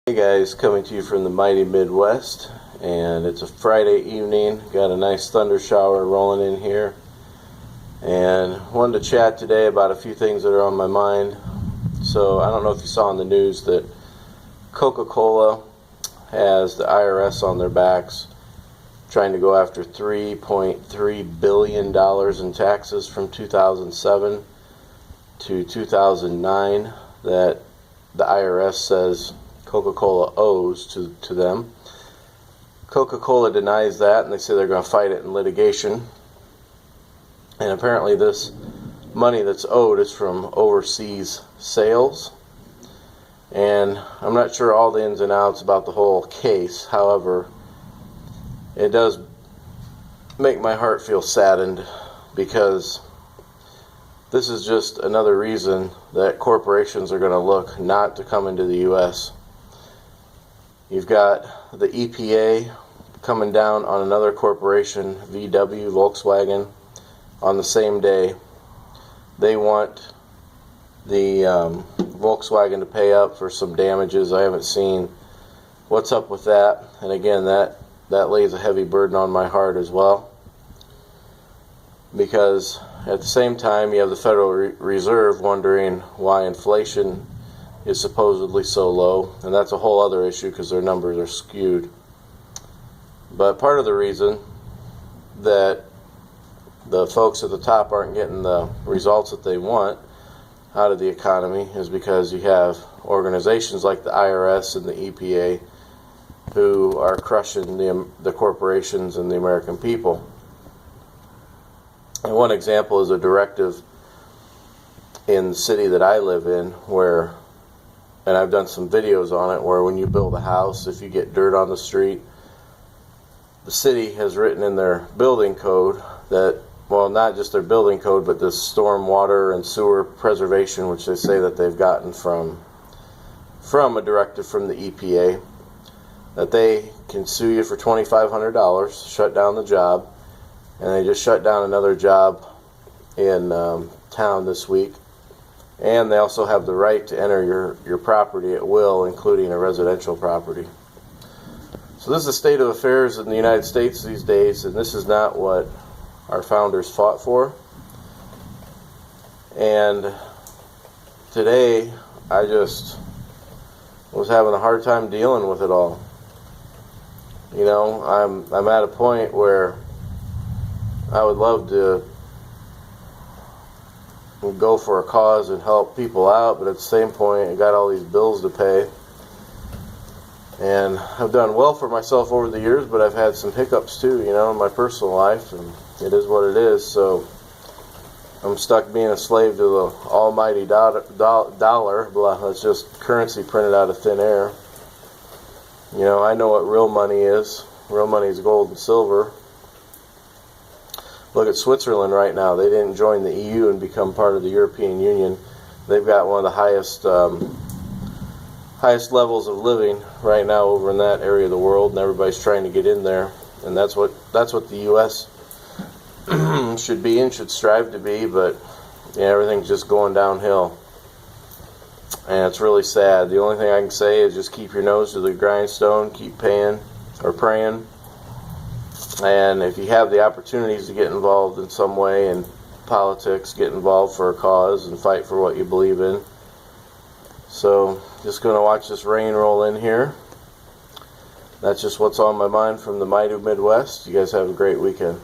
Hey guys, coming to you from the mighty Midwest, and it's a Friday evening. Got a nice thunder shower rolling in here, and wanted to chat today about a few things that are on my mind. So I don't know if you saw in the news that Coca Cola has the IRS on their backs, trying to go after $3.3 billion in taxes from 2007 to 2009 that the IRS says Coca Cola owes to them. Coca Cola denies that, and they say they're going to fight it in litigation. And apparently this money that's owed is from overseas sales. And I'm not sure all the ins and outs about the whole case. However, it does make my heart feel saddened, because this is just another reason that corporations are going to look not to come into the U.S. You've got the EPA coming down on another corporation, VW, Volkswagen, on the same day. They want the Volkswagen to pay up for some damages. I haven't seen what's up with that. And again, that lays a heavy burden on my heart as well, because at the same time you have the Federal Reserve wondering why inflation is supposedly so low, and that's a whole other issue because their numbers are skewed. But part of the reason that the folks at the top aren't getting the results that they want out of the economy is because you have organizations like the IRS and the EPA who are crushing the corporations and the American people. And one example is a directive in the city that I live in where, and I've done some videos on it, where when you build a house, if you get dirt on the street, the city has written in their building code that, well, not just their building code, but the storm water and sewer preservation, which they say that they've gotten from a directive from the EPA, that they can sue you for $2,500, shut down the job. And they just shut down another job in town this week. And they also have the right to enter your property at will, including a residential property. So this is the state of affairs in the United States these days, and this is not what our founders fought for. And today I just was having a hard time dealing with it all. You know, I'm at a point where I would love to go for a cause and help people out, but at the same point, I got all these bills to pay. And I've done well for myself over the years, but I've had some hiccups too, you know, in my personal life, and it is what it is. So I'm stuck being a slave to the almighty dollar. Blah, that's just currency printed out of thin air. You know, I know what real money is. Real money is gold and silver. Look at Switzerland right now. They didn't join the EU and become part of the European Union. They've got one of the highest levels of living right now over in that area of the world, and everybody's trying to get in there. And that's what the U.S. should be and should strive to be. But yeah, everything's just going downhill, and it's really sad. The only thing I can say is just keep your nose to the grindstone, keep paying or praying. And if you have the opportunities to get involved in some way in politics, get involved for a cause and fight for what you believe in. So, just going to watch this rain roll in here. That's just what's on my mind from the mighty Midwest. You guys have a great weekend.